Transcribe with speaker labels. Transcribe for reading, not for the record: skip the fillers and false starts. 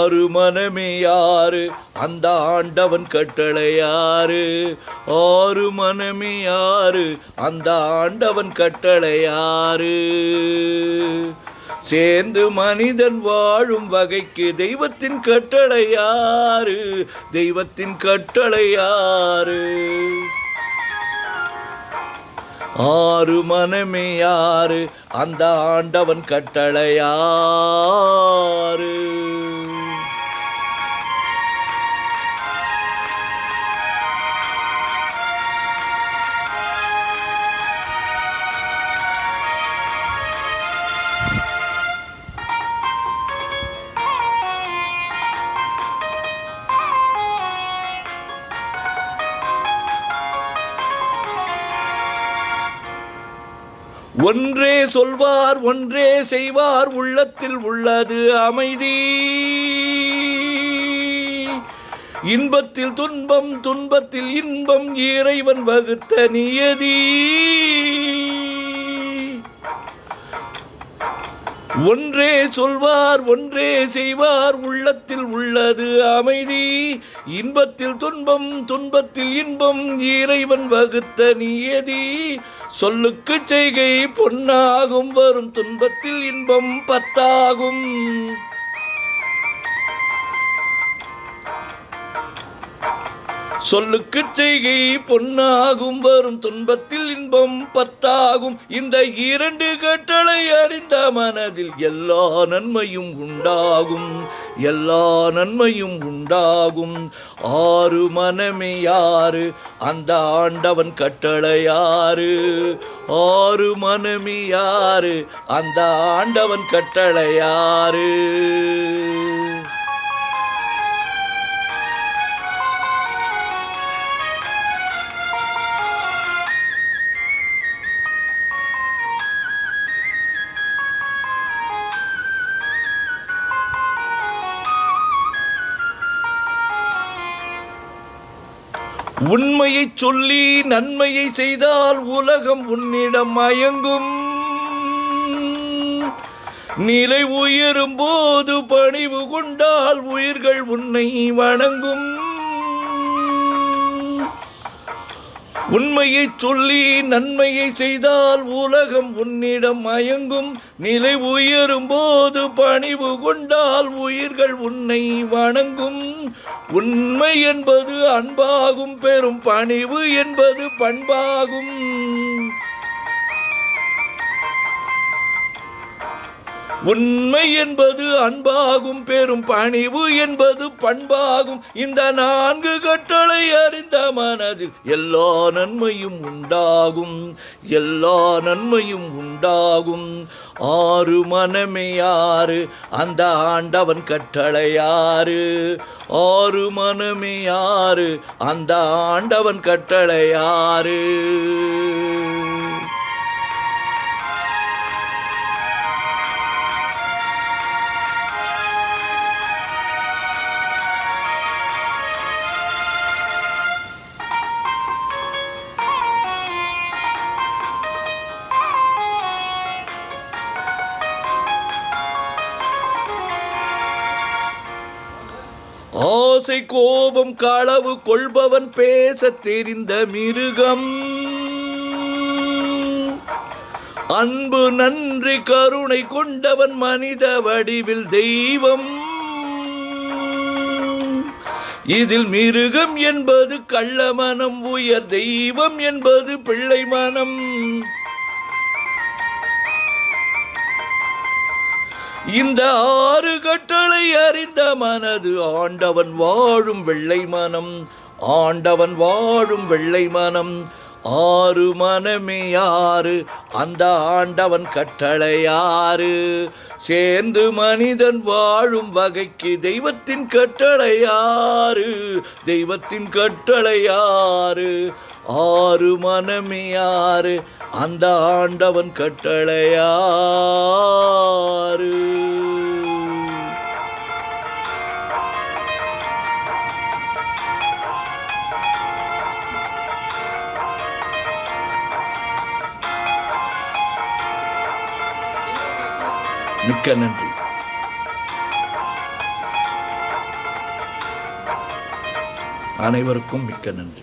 Speaker 1: ஆறு மனமே யாரு அந்த ஆண்டவன் கட்டளை யாரு? ஆறு மனமே யாரு அந்த ஆண்டவன் கட்டளை யாரு? சேர்ந்து மனிதன் வாழும் வகைக்கு தெய்வத்தின் கட்டளை யாரு? தெய்வத்தின் கட்டளை யாரு? ஆறு மனமே யாரு அந்த ஆண்டவன் கட்டளை யாரு? ஒன்றே சொல்வார் ஒன்றே செய்வார், உள்ளத்தில் உள்ளது அமைதி. இன்பத்தில் துன்பம் துன்பத்தில் இன்பம், இறைவன் வகுத்த நியதி. ஒன்றே சொல்வார் ஒன்றே செய்வார், உள்ளத்தில் உள்ளது அமைதி. இன்பத்தில் துன்பம் துன்பத்தில் இன்பம், இறைவன் வகுத்த நியதி. சொல்லுக்கு செய்கை பொன்னாகும், வரும் துன்பத்தில் இன்பம் பத்தாகும். சொல்லுக்கு செய்கை பொன்னாகும், வரும் துன்பத்தில் இன்பம் பத்தாகும். இந்த இரண்டு கட்டளை அறிந்த மனதில் எல்லா நன்மையும் உண்டாகும், எல்லா நன்மையும் உண்டாகும். ஆறு மனமே யாரு அந்த ஆண்டவன் கட்டளை யாரு? ஆறு மனமே யாரு அந்த ஆண்டவன் கட்டளை யாரு? உண்மையை சொல்லி நன்மையை செய்தால் உலகம் உன்னிடம் மயங்கும். நிலை உயரும் போது பணிவு கொண்டால் உயிர்கள் உன்னை வணங்கும். உண்மையை சொல்லி நன்மையை செய்தால் உலகம் உன்னிடம் மயங்கும். நிலை உயரும் போது பணிவு கொண்டால் உயிர்கள் உன்னை வணங்கும். உண்மை என்பது அன்பாகும், பெரும் பணிவு என்பது பண்பாகும். உண்மை என்பது அன்பாகும், பெரும் பணிவு என்பது பண்பாகும். இந்த நான்கு கட்டளை அறிந்த மனதில் எல்லா நன்மையும் உண்டாகும், எல்லா நன்மையும் உண்டாகும். ஆறு மனமே யாரு அந்த ஆண்டவன் கட்டளை யாரு? ஆறு மனமே யாரு அந்த ஆண்டவன் கட்டளை யாரு? ஆசை கோபம் களவு கொள்பவன் பேச தெரிந்த மிருகம். அன்பு நன்றி கருணை கொண்டவன் மனித வடிவில் தெய்வம். இதில் மிருகம் என்பது கள்ள மனம், உயர் தெய்வம் என்பது பிள்ளை மனம். இந்த ஆறு கட்டளை அறிந்த மனது ஆண்டவன் வாழும் வெள்ளை மனம், ஆண்டவன் வாழும் வெள்ளை மனம். ஆறு மனமே யாரு அந்த ஆண்டவன் கட்டளை யாரு? சேர்ந்து மனிதன் வாழும் வகைக்கு தெய்வத்தின் கட்டளை யாரு? தெய்வத்தின் கட்டளை யாரு? ஆறு மனமே யாரு அந்த ஆண்டவன் கட்டளை யாரு? மிக்க நன்றி. அனைவருக்கும் மிக்க நன்றி.